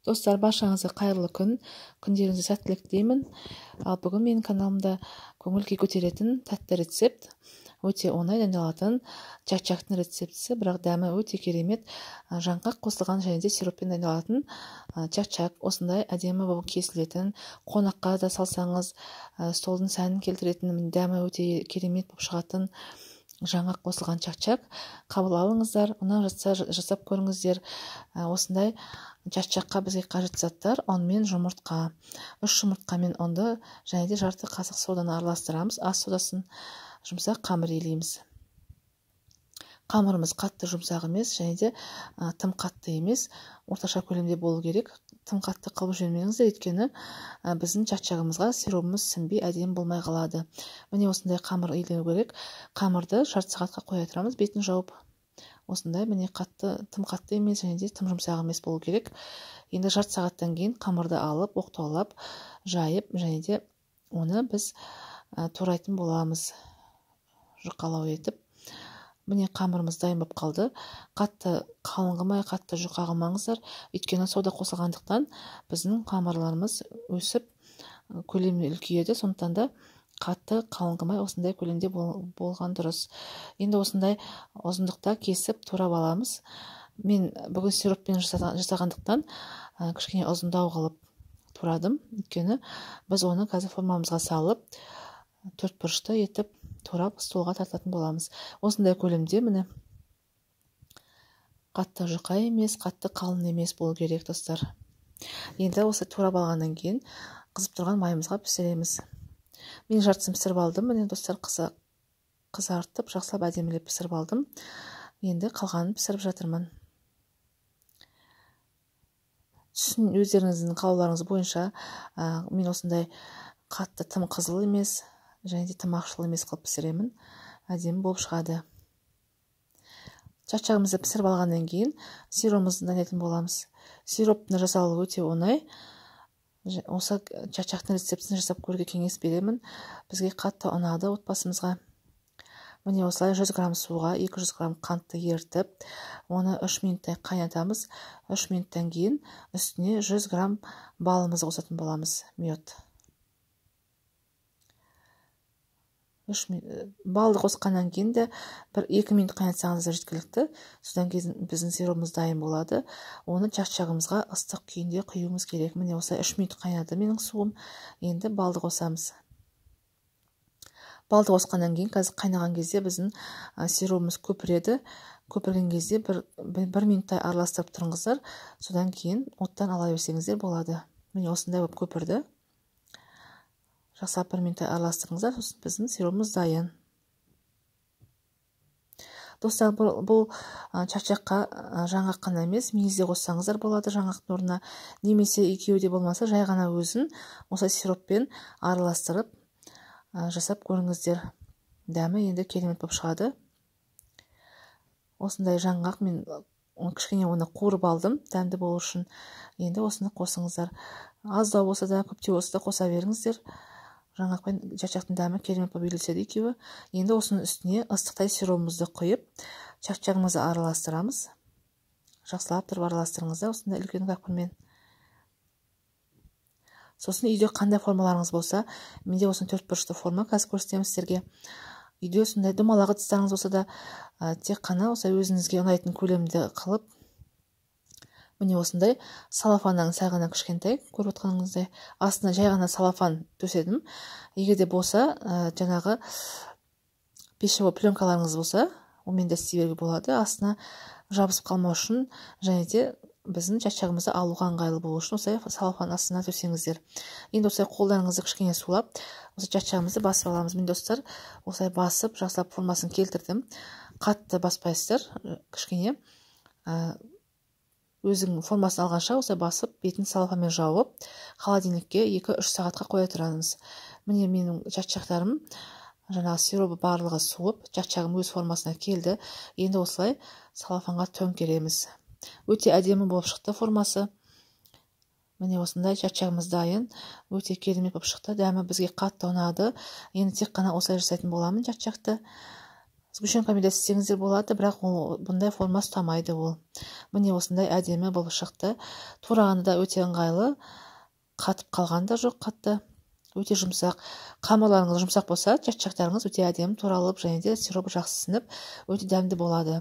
Достар, баршаңызға қайырлы күн, күндеріңізге сәттілік тілеймін. Ал бүгін менің каналымда көңіл күй көтеретін тәтті рецепт, өте оңай дайындалатын чак-чактың рецептісі, бірақ дәмі өте керемет, жаңғақ қосылған және де сироппен дайындалатын чак-чак. Осындай әдемі болып кесілетін, қонаққа да салсаңыз, столдың сәнін келтіретін, дәмі өте керемет болып шығатын жаңғақ қосылған чак-чак қабыл алыңыздар. Ұнап жатса жасап көріңіздер. Осындай чак-чакқа бізге қажет заттар: ұн мен жұмыртқа. 3 жұмыртқа мен ұнды және де жарты қасық соданы араластырамыз. Ас содасын жұмсақ қамыр илейміз. Қамырымыз қатты жұмсақ емес және де тым қатты емес, орташа көлемде болу керек. Тым қатты қылып жөнмеңіздер, өйткені біздің чак-чагымызға сиропымыз сіңбей әдемі болмай қалады. Міне осындай қамыр илеу керек. Қамырды жарты сағатқа қоя тұрамыз, бетін жауып. Осындай міне тым қатты емес және де тым жұмсақ емес болу керек. Енді жарты сағаттан кейін қамырды алып, оқтаулап, жайып және де оны біз турайтын боламыз, жұқалау етіп. Міне қамырымыз дайын болып қалды. Қатты қалың қылмай, қатты жұқа қылмаңыздар, өйткені сода қосылғандықтан біздің қамырларымыз өсіп көлемі үлкейеді. Сондықтан да қатты қалың қылмай, осындай көлемде болған дұрыс. Енді осындай ұзындықта кесіп турап аламыз. Мен бүгін сироппен жасағандықтан кішкене ұзындау қылып турадым, өйткені біз оны қазір формамызға салып, төртбұрышты етіп турап столға тартатын боламыз. Осындай көлемде, міне, қатты жұқа емес, қатты қалың емес болу керек, достар. Енді осы турап алғаннан кейін қызып тұрған майымызға пісіреміз. Мен жартысын пісіріп алдым. Міне, достар, қызартып, жақсылап әдемілеп пісіріп алдым. Енді қалғанын пісіріп жатырмын. Түсін өздеріңіздің қалауларыңыз бойынша мен осындай қатты тым қызыл емес және де тым ақшыл емес қылып пісіремін. Әдемі болып шығады. Чак-чагымызды пісіріп алғаннан кейін сиропымызды дайындайтын боламыз. Сироптың жасалуы өте оңай. Осы чак-чактың рецептін жасап көруге кеңес беремін. Бізге қатты ұнады отбасымызға. Міне осылай 100 грамм суға 200 грамм қантты ертіп, оны 3 минуттай қайнатамыз. 3 минуттан кейін үстіне 100 грамм балымызды қосатын боламыз, мед. Балды қосқаннан кейін де 1-2 минут қайнатсаңыз жеткілікті. Содан кейін біздің сиропымыз дайын болады. Оны чак-чагымызға ыстық күйінде құюымыз керек. Міне осылай 3 минут қайнады менің суым. Енді балды қосамыз. Балды қосқаннан кейін, қазір қайнаған кезде біздің сиропымыз көпіреді. Көпірген кезде 1 минуттай араластырып тұрыңыздар. Содан кейін оттан ала берсеңіздер болады. Міне осындай болып көпірді. Жақсылап 1 минуттай араластырыңыздар, сосын біздің сиропымыз дайын. Достар, бұл чак-чакқа жаңғақ қана емес, мейіз де қоссаңыздар болады жаңғақтың орнына. Немесе екеуі де болмаса, жай ғана өзін осы сироппен араластырып жасап көріңіздер. Дәмі енді керемет болып шығады. Осындай жаңғақ мен кішкене оны қуырып алдым, дәмді болу үшін. Енді осыны қосыңыздар. Аздау болса да, көптеу болса да қоса беріңіздер. Жаңғақ пен чак-чактың дәмі керемет болып үйлеседі екеуі. Енді осының үстіне ыстықтай сиропымызды құйып, чак-чагымызды араластырамыз. Жақсылап тұрып араластырыңыздар, осындай үлкен кәпірмен. Сосын үйде қандай формаларыңыз болса, менде осының 4 бұрышты форма, қазір көрсетемін сіздерге. Үйде осындай домалақ ыдыстарыңыз болса да, тек қана өзіңізге ұнайтын көлемді қылып, міне осындай салафанның сағына кішкентай, көріп отқаныңыздай, астына жай ғана салафан төседім. Егер де болса, жаңағы пищевой пленкаларыңыз болса, онымен де істей болады. Астына жабысып қалмау үшін және де біздің чак-чагымызды алуға ыңғайлы болу үшін осылай салафан астына төсеңіздер. Енді осылай қолдарыңызды кішкене сулап, осы чак-чагымызды басып аламыз. Мен, достар, осылай басып, жақсылап формасын келтірдім. Қатты баспайсыздар, кішкене өзің формасын алғанша осылай басып, бетін салафанмен жауып, холодильникке 2-3 сағатқа қоя тұрамыз. Міне менің чак-чактарым жаңағы сиропы барлығы суып, чак-чагым өз формасына келді. Енді осылай салафанға төңкереміз. Өте әдемі болып шықты формасы. Міне осындай чак-чагымыз дайын. Өте керемет болып шықты. Дәмі бізге қатты ұнады. Енді тек қана осылай жасайтын боламын чак-чакты. сгущенкамен де істесеңіздер болады, бірақ ол бұндай форма ұстамайды ол. Міне осындай әдемі болып шықты. Турағаны да өте ыңғайлы, қатып қалған да жоқ қатты. Өте жұмсақ. Қамырларыңыз жұмсақ болса, чатчактарыңыз өте әдемі туралып, және де сиропы жақсы сіңіп, өте дәмді болады.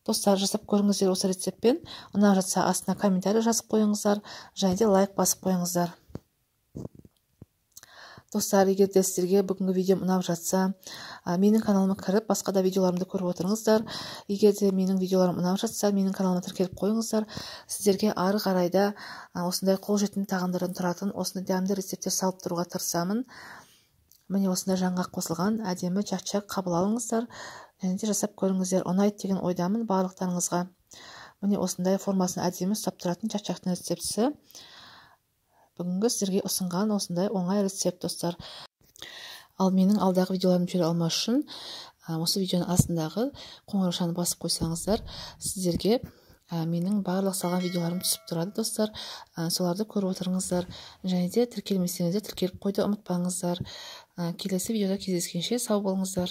Достар, жасап көріңіздер осы рецептпен. Ұнап жатса астына комментарий жазып қойыңыздар, және де лайк басып қойыңыздар. Достар, егер де сіздерге бүгінгі видеом ұнап жатса, менің каналыма кіріп, басқа да видеоларымды көріп отырыңыздар. Егер де менің видеоларым ұнап жатса, менің каналыма тіркеліп қойыңыздар. Сіздерге ары қарайда осындай қолжетімді тағамдардан тұратын осындай дәмді рецепттер салып тұруға тырысамын. Міне осындай жаңа қосылған әдемі чак-чак қабыл алыңыздар, және де жасап көріңіздер. Ұнайды деген ойдамын барлықтарыңызға. Міне осындай формасын әдемі ұстап тұратын чак-чактың рецептісі. Бүгінгі сіздерге ұсынған осындай оңай рецепт, достар. Ал менің алдағы видеоларымды көре алмас үшін осы видеоның астындағы қоңыраушаны басып қойсаңыздар, сіздерге менің барлық салған видеоларым түсіп тұрады, достар. Соларды көріп отырыңыздар. Және де тіркелмесеңіздер тіркеліп қойды ұмытпаңыздар. Келесі видеода кездескенше сау болыңыздар.